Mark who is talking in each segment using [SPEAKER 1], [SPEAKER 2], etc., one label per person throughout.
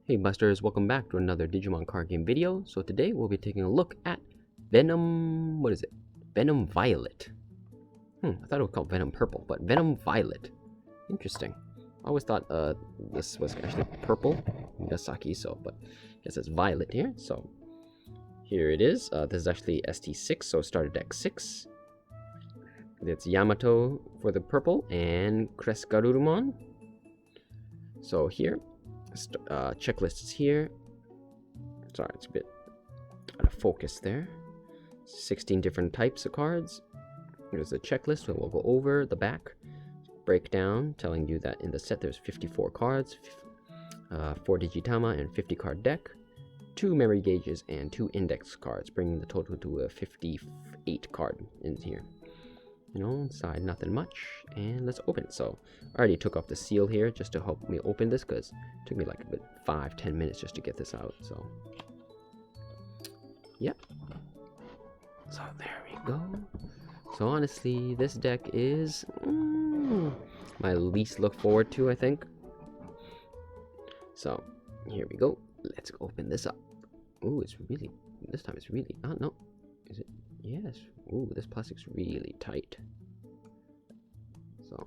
[SPEAKER 1] Hey Busters, welcome back to another Digimon card game video. So today we'll be taking a look at Venom, what is it? Venom Violet. I thought it was called Venom Purple, but Venom Violet. Interesting. I always thought this was actually purple, Yasaki, but I guess it's violet here. So here it is. This is actually ST6, so starter deck 6. It's Yamato for the purple and Crest Garudumon. So here, checklist is here. Sorry, it's a bit out of focus there. 16 different types of cards. Here's the checklist, so we'll go over the back breakdown, telling you that in the set there's 54 cards, 4 Digitama and 50 card deck, 2 memory gauges, and 2 index cards, bringing the total to a 58 card in here. You know, inside nothing much, and let's open it. So I already took off the seal here just to help me open this, because it took me like a bit 5-10 minutes just to get this out. So yep, so there we go. So honestly, this deck is my least look forward to, I think. So here we go, let's open this up. Ooh, it's really, this time it's really, oh no, is it? Yes. Ooh, this plastic's really tight. So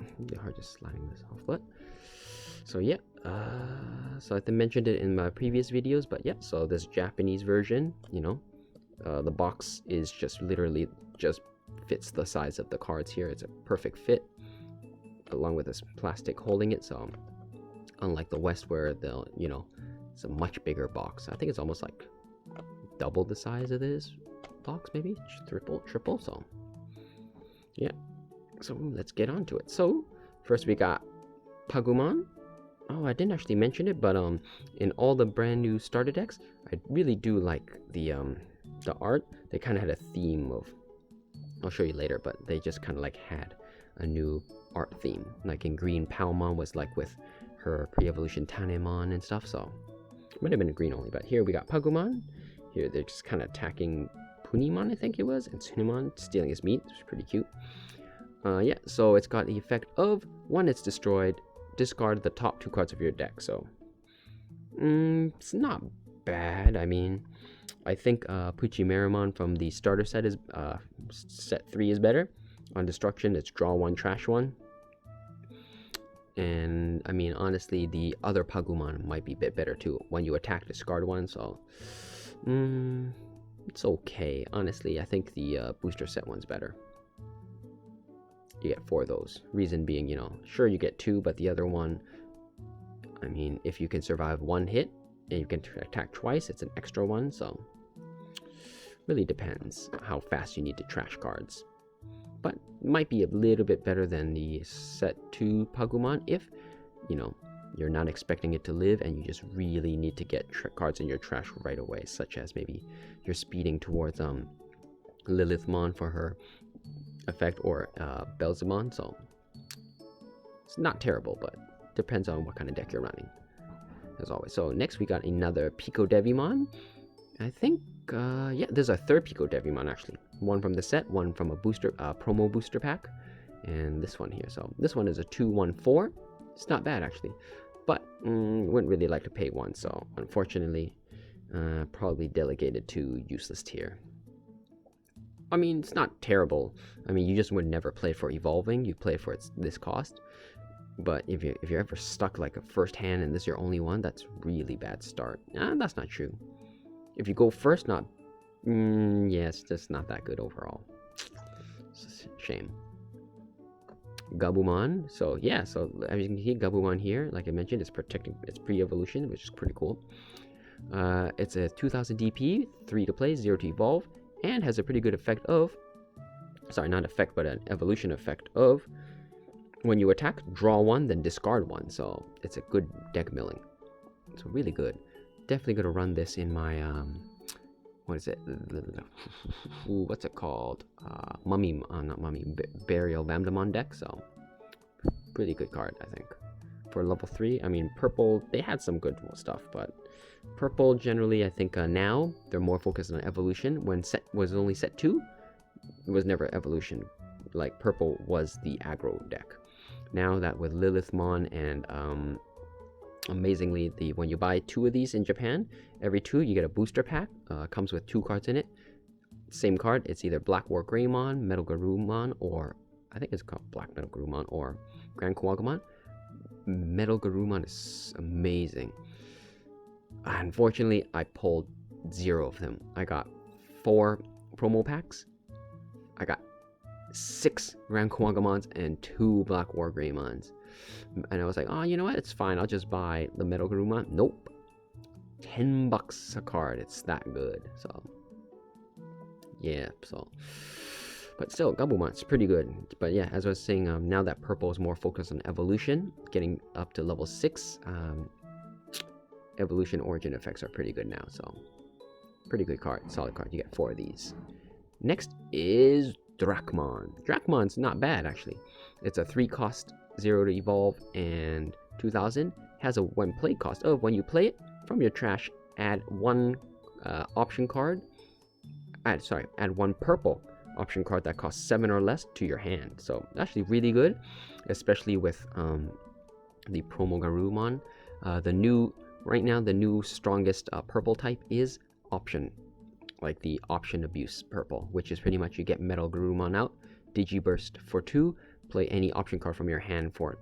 [SPEAKER 1] it'd be hard just sliding this off, but so yeah. So I mentioned it in my previous videos, but yeah. So this Japanese version, you know, the box is just literally just fits the size of the cards here. It's a perfect fit, along with this plastic holding it. So unlike the West, where they'll, you know, it's a much bigger box. I think it's almost like double the size of this box, maybe triple. So yeah, so let's get on to it. So first we got Pagumon. Oh, I didn't actually mention it, but in all the brand new starter decks, I really do like the art. They kind of had a theme of, I'll show you later, but they just kind of like had a new art theme. Like in green, Palmon was like with her pre-evolution Tanemon and stuff. So it might have been green only, but here we got Pagumon. Here they're just kind of attacking Punimon, I think it was, and Tsunimon, stealing his meat. It's pretty cute. Yeah, so it's got the effect of, when it's destroyed, discard the top 2 cards of your deck. So it's not bad. I mean, I think Puchimeramon from the starter set is set 3 is better. On destruction, it's draw 1, trash 1. And I mean, honestly, the other Pagumon might be a bit better too. When you attack, discard 1. So it's okay. Honestly, I think the booster set one's better. You get 4 of those. Reason being, you know, sure you get 2, but the other one, I mean, if you can survive 1 hit and you can attack twice, it's an extra 1. So really depends how fast you need to trash cards. But it might be a little bit better than the set 2 Pagumon if, you know, you're not expecting it to live and you just really need to get cards in your trash right away, such as maybe you're speeding towards Lilithmon for her effect, or Belzamon. So it's not terrible, but depends on what kind of deck you're running, as always. So next we got another Pico Devimon. I think yeah, there's a 3rd Pico Devimon actually. One from the set, one from a booster promo booster pack, and this one here. So this one is a 2/1/4. It's not bad actually, but wouldn't really like to pay 1. So unfortunately, probably delegated to useless tier. I mean, it's not terrible. I mean, you just would never play for evolving. You play for this cost. But if you're ever stuck like a first hand and this is your only one, that's really bad start. That's not true. If you go first, not yeah, it's just not that good overall. It's a shame. Gabumon. So yeah, so as you can see, Gabumon here, like I mentioned, it's protecting its pre-evolution, which is pretty cool. It's a 2000 DP, 3 to play, 0 to evolve, and has a pretty good effect of, sorry, not effect, but an evolution effect of, when you attack, draw 1, then discard 1. So it's a good deck milling. So really good. Definitely gonna run this in my what is it? Ooh, what's it called? Mummy, not Mummy, Burial Vandaman deck. So pretty good card, I think. For level 3, I mean, purple, they had some good stuff, but purple generally, I think now they're more focused on evolution. When set was only set 2, it was never evolution. Like purple was the aggro deck. Now that with Lilithmon and Amazingly, when you buy 2 of these in Japan, every 2 you get a booster pack. Comes with 2 cards in it. Same card, it's either Black War Greymon, Metal Garudumon, or I think it's called Black Metal Garudumon or Grand Kawagumon. Metal Garudumon is amazing. Unfortunately, I pulled 0 of them. I got 4 promo packs. I got 6 Grand Kawagumons and 2 Black War Greymons. And I was like, oh, you know what? It's fine. I'll just buy the Metal Garudumon. Nope. $10 a card. It's that good. So, yeah. So, but still, Gabumon's pretty good. But yeah, as I was saying, now that purple is more focused on evolution, getting up to level 6, evolution origin effects are pretty good now. So, pretty good card. Solid card. You get 4 of these. Next is Dracmon. Dracmon's not bad, actually. It's a 3 cost, 0 to evolve, and 2000. Has a 1 play cost of when you play it from your trash, add 1 option card. Add 1 purple option card that costs 7 or less to your hand. So actually really good, especially with the promo Garudumon. Right now the new strongest purple type is option, like the option abuse purple, which is pretty much you get Metal Garudumon out, Digiburst for 2, play any option card from your hand for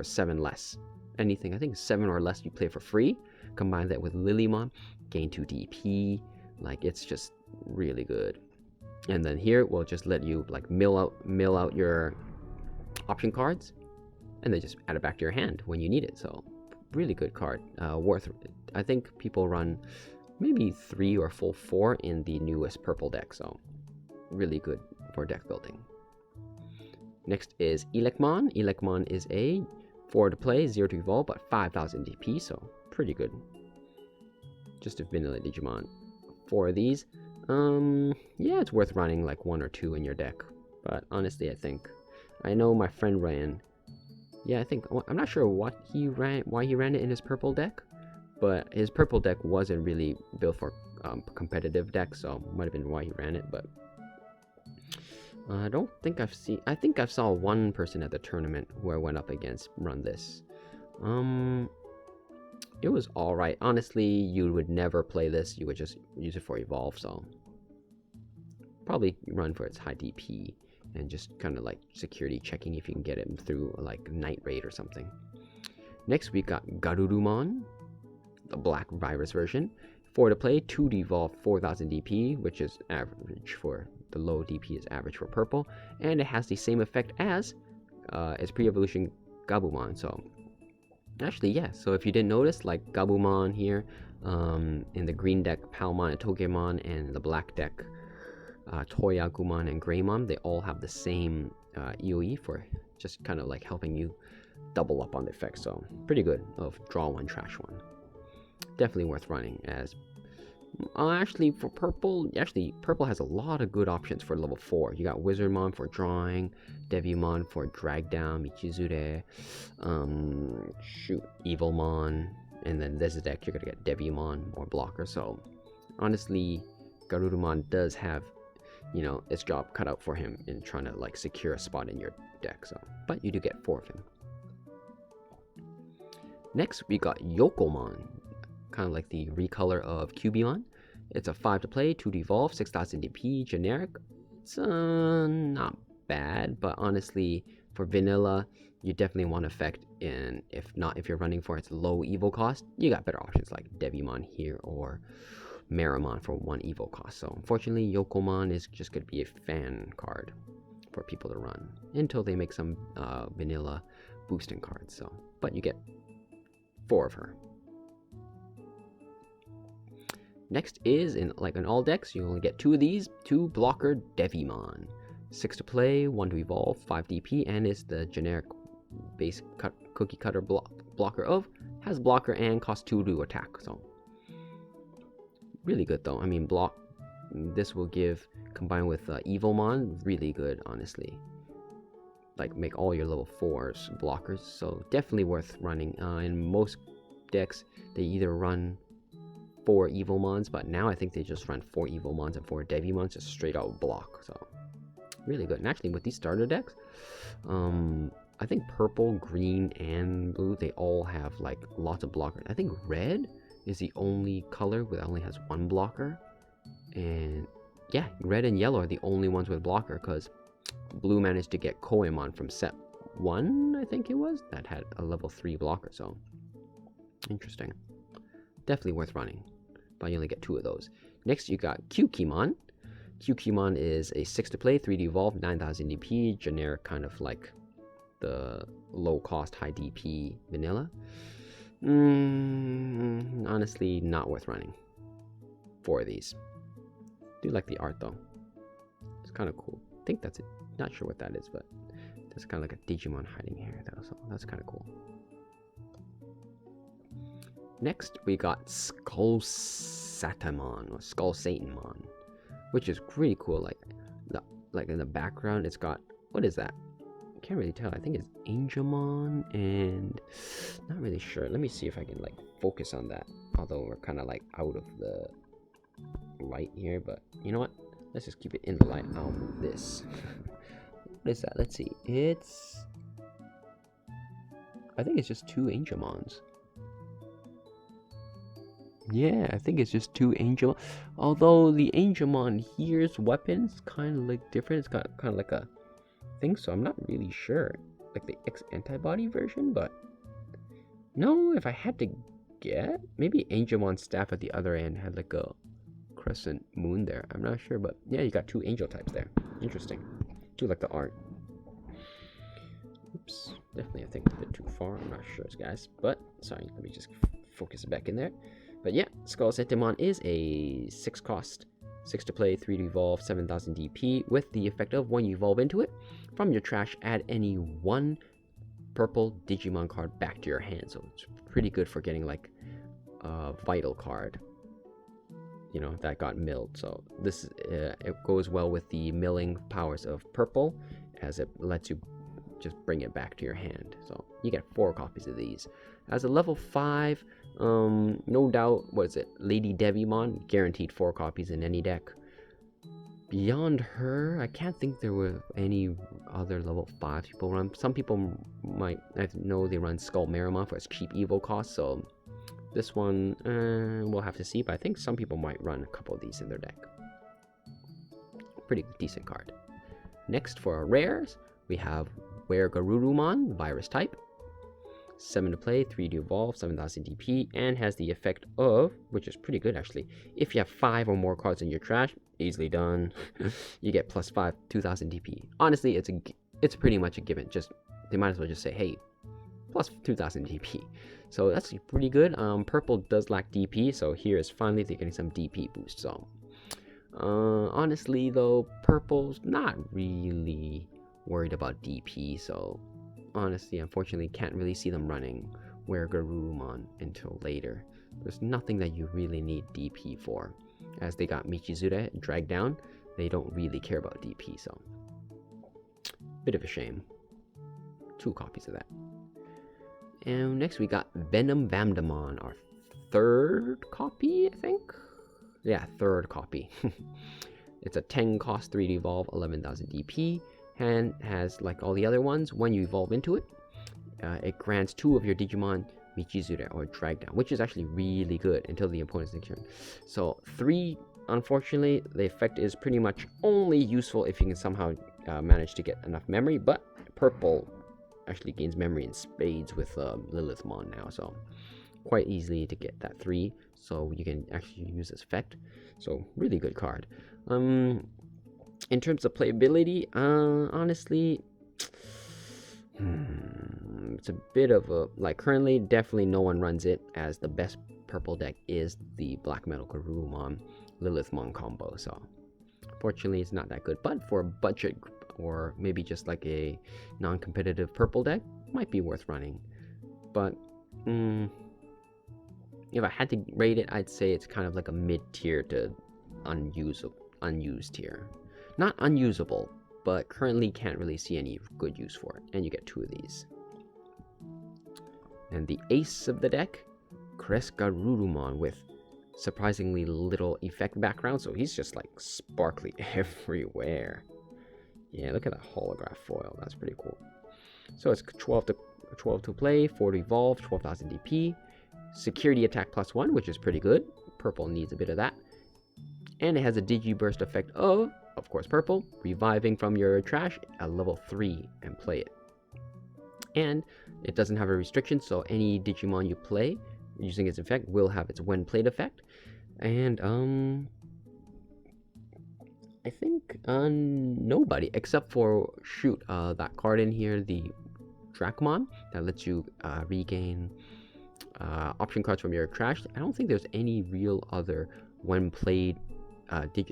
[SPEAKER 1] 7 less. Anything, I think 7 or less you play for free. Combine that with Lilymon, gain 2 DP. Like, it's just really good. And then here we'll just let you like mill out your option cards, and then just add it back to your hand when you need it. So really good card. Worth. I think people run maybe 3 or full 4 in the newest purple deck. So really good for deck building. Next is Elec Man. Elec Man is a 4 to play, 0 to evolve, but 5000 DP, so pretty good. Just a vanilla Digimon. 4 of these. Yeah, it's worth running like 1 or 2 in your deck. But honestly, I know my friend ran. Yeah, I'm not sure why he ran it in his purple deck, but his purple deck wasn't really built for competitive decks, so might have been why he ran it. But I don't think I've seen. I think I saw 1 person at the tournament who I went up against run this. It was alright. Honestly, you would never play this. You would just use it for evolve. So probably run for its high DP and just kind of like security checking if you can get it through like night raid or something. Next we got Garudumon, the black virus version. 4 to play, 2 to evolve, 4000 DP, which is average for the low DP is average for purple, and it has the same effect as its pre-evolution Gabumon. So actually, yeah, so if you didn't notice, like Gabumon here, in the green deck Palmon and Tokemon, and the black deck Toyagumon and Greymon, they all have the same EOE for just kind of like helping you double up on the effects. So pretty good of draw 1, trash 1. Definitely worth running. As actually for purple, purple has a lot of good options for level 4. You got Wizardmon for drawing, Devimon for drag down, Michizure, Evilmon, and then this deck you're gonna get Devimon or blocker. So honestly, Garudumon does have, you know, its job cut out for him in trying to like secure a spot in your deck. So, but you do get 4 of him. Next we got Yokomon, kind of like the recolor of Cubimon. It's a 5 to play, 2 to evolve, 6000 DP, generic. It's not bad, but honestly, for vanilla, you definitely want effect. And if you're running for its low evo cost, you got better options like Devimon here or Meramon for 1 evo cost. So unfortunately, Yokomon is just going to be a fan card for people to run until they make some vanilla boosting cards. So, but you get 4 of her. Next is, in all decks, you only get 2 of these, 2 blocker Devimon. 6 to play, 1 to evolve, 5 DP, and is the generic base cookie cutter blocker of, has blocker and costs 2 to attack. So really good though. I mean, this will give, combined with Evilmon, really good, honestly. Like make all your level 4s blockers, so definitely worth running. In most decks, they either run 4 Evilmons, but now I think they just run 4 Evilmons and 4 Devimons, just straight out block. So really good. And actually, with these starter decks, I think purple, green, and blue, they all have like lots of blockers. I think red is the only color that only has one blocker. And yeah, red and yellow are the only ones with blocker, because blue managed to get Koemon from set 1, I think it was, that had a level 3 blocker, so interesting. Definitely worth running, but you only get 2 of those. Next, you got Keemon. Keemon is a 6 to play, 3D evolve, 9000 DP, generic kind of like the low cost, high DP vanilla. Honestly, not worth running. 4 of these. Do like the art though. It's kind of cool. I think that's it. Not sure what that is, but there's kind of like a Digimon hiding here. That's kind of cool. Next, we got Skull Satamon or Skull Satanmon, which is pretty cool. Like in the background, it's got, what is that? I can't really tell. I think it's Angemon, and not really sure. Let me see if I can like focus on that. Although we're kind of like out of the light here, but you know what? Let's just keep it in the light. I'll move this. What is that? Let's see. I think it's just 2 Angemons. Yeah, I think it's just 2 Angemon. Although the Angemon here's weapons kind of like different. It's got kind of like a thing, so I'm not really sure. Like the X-Antibody version, but no, if I had to get, maybe Angemon's staff at the other end had like a crescent moon there. I'm not sure, but yeah, you got 2 angel types there. Interesting. Do like the art. Oops, definitely I think a bit too far. I'm not sure, guys, but sorry, let me just focus it back in there. But yeah, Skull Satamon is a 6 cost, 6 to play, 3 to evolve, 7000 DP, with the effect of when you evolve into it, from your trash, add any 1 purple Digimon card back to your hand. So it's pretty good for getting like a vital card, you know, that got milled. So this it goes well with the milling powers of purple, as it lets you just bring it back to your hand. So you get 4 copies of these. As a level 5, no doubt, what is it, Lady Devimon, guaranteed 4 copies in any deck. Beyond her, I can't think there were any other level 5 people run. Some people might, I know they run Skull Meramon for its cheap evil cost, so this one, we'll have to see, but I think some people might run a couple of these in their deck. Pretty decent card. Next, for our rares, we have Garudumon, virus type. 7 to play, 3 to evolve, 7000 DP, and has the effect of, which is pretty good actually, if you have 5 or more cards in your trash, easily done, you get +5, 2000 DP. Honestly, it's pretty much a given. Just, they might as well just say, hey, plus 2000 DP. So that's pretty good. Purple does lack DP, so here is finally they're getting some DP boost. So honestly though, purple's not really worried about DP, so honestly, unfortunately, can't really see them running Garudumon until later. There's nothing that you really need DP for, as they got Michizure dragged down. They don't really care about DP, so bit of a shame. 2 copies of that. And next we got Venom Vandaman, our 3rd copy, I think. Yeah, 3rd copy. It's a 10 cost, 3 to evolve, 11,000 DP. And has, like all the other ones, when you evolve into it, it grants 2 of your Digimon Michizure or drag down, which is actually really good until the opponent's next turn. So 3, unfortunately, the effect is pretty much only useful if you can somehow manage to get enough memory, but purple actually gains memory in spades with Lilithmon now, so quite easily to get that 3, so you can actually use this effect. So really good card. In terms of playability, honestly, it's a bit of a, like, currently definitely no one runs it, as the best purple deck is the Black Metal Garudumon Lilithmon combo, so fortunately it's not that good. But for a budget, or maybe just like a non-competitive purple deck, might be worth running. But if I had to rate it, I'd say it's kind of like a mid-tier to unused tier. Not unusable, but currently can't really see any good use for it. And you get 2 of these. And the ace of the deck, Garudumon, with surprisingly little effect background, so he's just like sparkly everywhere. Yeah, look at that holograph foil, that's pretty cool. So it's 12 to play, 4 to evolve, 12,000 DP, security attack +1, which is pretty good. Purple needs a bit of that. And it has a Digiburst effect of course, purple, reviving from your trash at level 3 and play it. And it doesn't have a restriction, so any Digimon you play using its effect will have its when played effect. And I think nobody except for that card in here, the Dracmon, that lets you regain option cards from your trash. I don't think there's any real other when played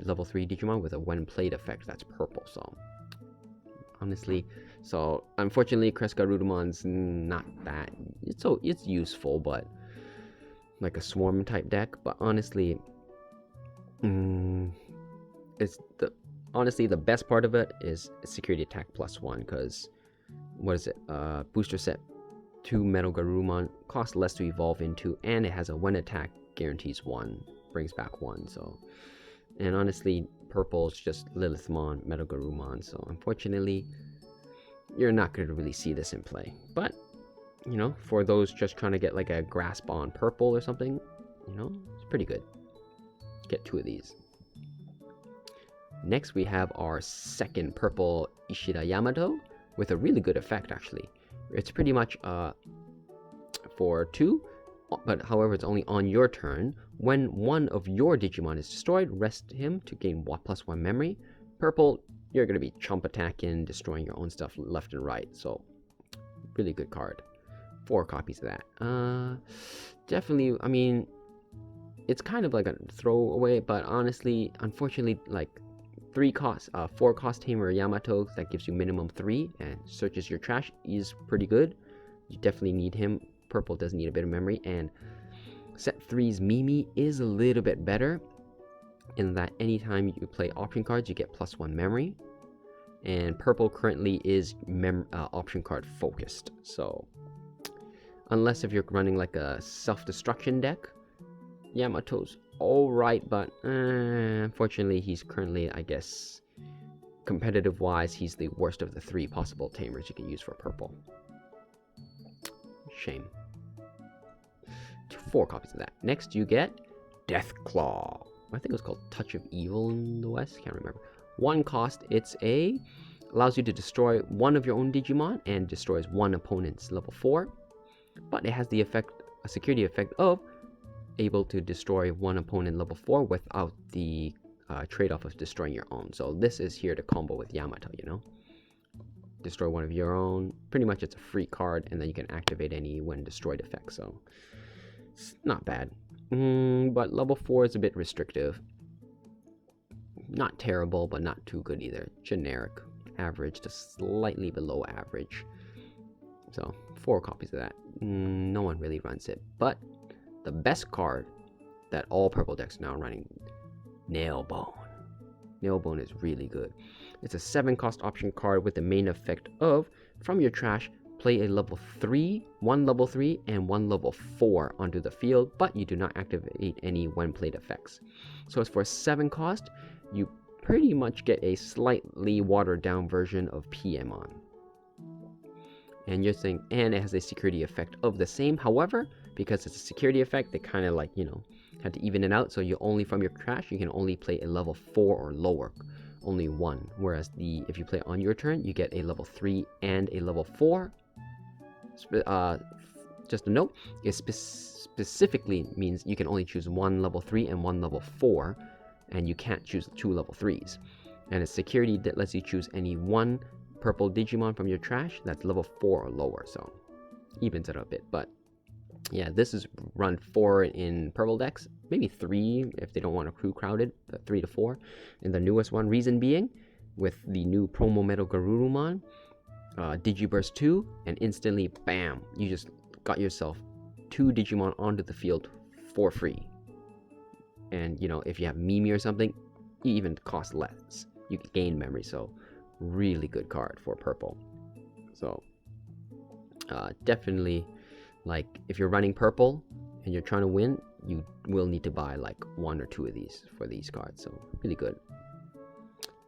[SPEAKER 1] level 3 Digimon with a when played effect that's purple. So honestly, unfortunately, Crest Garudumon's not that. It's useful, but like a swarm type deck. But honestly, the best part of it is security attack +1, because what is it? Booster set 2 Metal Garurumon costs less to evolve into, and it has a when attack guarantees 1, brings back 1. So, and honestly, purple's just Lilithmon, Metal Garurumon. So unfortunately, you're not going to really see this in play. But you know, for those just trying to get like a grasp on purple or something, you know, it's pretty good. Get 2 of these. Next, we have our second purple Ishida Yamato with a really good effect, actually. It's pretty much for 2, but however, it's only on your turn. When one of your Digimon is destroyed, rest him to gain +1 memory. Purple, you're going to be chump attacking, destroying your own stuff left and right. So, really good card. 4 copies of that. Definitely, I mean, it's kind of like a throwaway, but honestly, unfortunately, like 4 cost Tamer Yamato that gives you minimum 3 and searches your trash is pretty good. You definitely need him. Purple does need a bit of memory, and set 3's Mimi is a little bit better in that anytime you play option cards, you get +1 memory. And purple currently is option card focused, so unless if you're running like a self-destruction deck, Yamato's alright, but unfortunately he's currently, I guess, competitive wise, he's the worst of the 3 possible tamers you can use for purple. Shame. 4 copies of that. Next you get Deathclaw. I think it was called Touch of Evil in the West, can't remember. 1 cost, allows you to destroy one of your own Digimon and destroys one opponent's level 4. But it has the effect, a security effect of able to destroy one opponent level 4 without the trade-off of destroying your own. So this is here to combo with Yamato, you know? Destroy one of your own. Pretty much it's a free card, and then you can activate any when destroyed effect, so it's not bad. But level 4 is a bit restrictive. Not terrible, but not too good either. Generic. Average to slightly below average. So 4 copies of that. No one really runs it. But the best card that all purple decks are now running, Nailbone. Nailbone is really good. It's a 7 cost option card with the main effect of, from your trash, play a level 3, 1 level 3, and 1 level 4 onto the field, but you do not activate any when played effects. So as for 7 cost, you pretty much get a slightly watered down version of Keemon. And you're saying, and it has a security effect of the same. However, because it's a security effect, they kind of like, you know, had to even it out. So you only, from your trash, you can only play a level 4 or lower. Only 1. Whereas if you play on your turn, you get a level 3 and a level 4. Just a note, it specifically means you can only choose 1 level 3 and 1 level 4. And you can't choose 2 level 3s. And it's security that lets you choose any 1 purple Digimon from your trash that's level 4 or lower, so evens it a bit. But yeah, this is run 4 in purple decks, maybe 3 if they don't want a crew crowded, but 3 to 4. And the newest one, reason being, with the new promo Metal Garurumon, Digiburst 2, and instantly, bam, you just got yourself 2 Digimon onto the field for free. And you know, if you have Mimi or something, you even cost less. You can gain memory, so really good card for purple. So definitely, like, if you're running purple and you're trying to win, you will need to buy like 1 or 2 of these for these cards. So really good.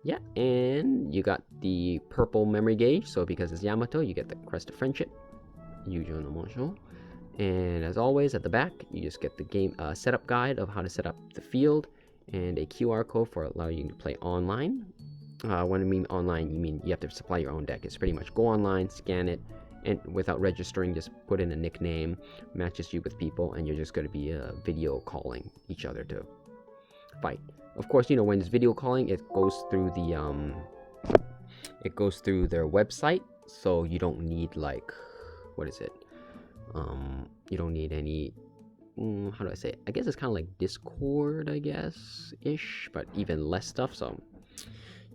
[SPEAKER 1] Yeah, and you got the purple memory gauge, so because it's Yamato, you get the Crest of Friendship, Yujo no Monsho. And as always, at the back, you just get the game setup guide of how to set up the field, and a QR code for allowing you to play online. When I mean online, you mean you have to supply your own deck. It's pretty much go online, scan it, and without registering, just put in a nickname, matches you with people, and you're just going to be video calling each other to fight. Of course, you know, when it's video calling, it goes through their website, so you don't need, like, what is it? You don't need any, how do I say it? I guess it's kind of like Discord, I guess, ish, but even less stuff, so,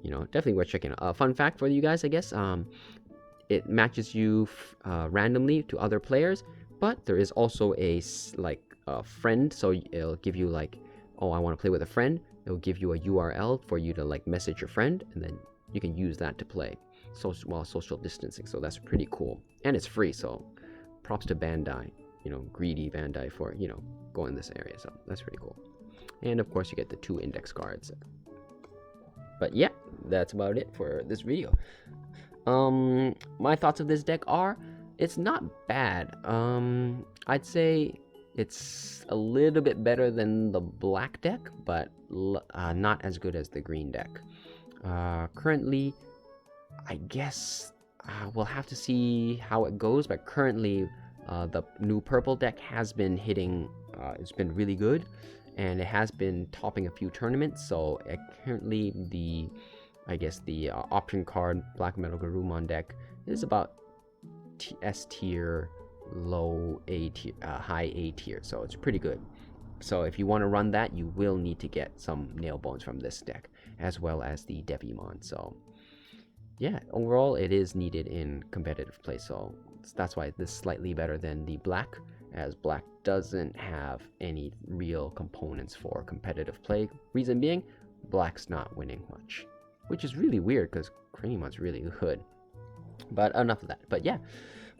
[SPEAKER 1] you know, definitely worth checking out. Fun fact for you guys, I guess, it matches you randomly to other players, but there is also a friend, so it'll give you like, oh, I want to play with a friend. It'll give you a URL for you to like message your friend, and then you can use that to play while social distancing. So that's pretty cool, and it's free. So props to Bandai, you know, greedy Bandai for, you know, going in this area. So that's pretty cool. And of course, you get the 2 index cards. But yeah, that's about it for this video. My thoughts of this deck are, it's not bad. I'd say it's a little bit better than the black deck, but not as good as the green deck. Currently, I guess we'll have to see how it goes, but currently the new purple deck has been hitting, it's been really good, and it has been topping a few tournaments. So currently the option card Black Metal Garudumon deck is about S tier, low A tier, high A tier, so it's pretty good. So if you want to run that, you will need to get some nail bones from this deck, as well as the Digimon. So yeah, overall it is needed in competitive play, so that's why this is slightly better than the black, as black doesn't have any real components for competitive play. Reason being, black's not winning much, which is really weird because Keemon's really good. But enough of that. But yeah,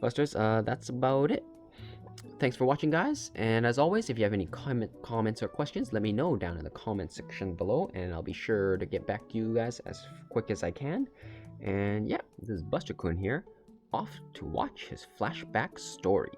[SPEAKER 1] Busters, that's about it. Thanks for watching, guys, and as always, if you have any comments or questions, let me know down in the comment section below, and I'll be sure to get back to you guys as quick as I can. And yeah, this is Buster-kun here, off to watch his flashback story.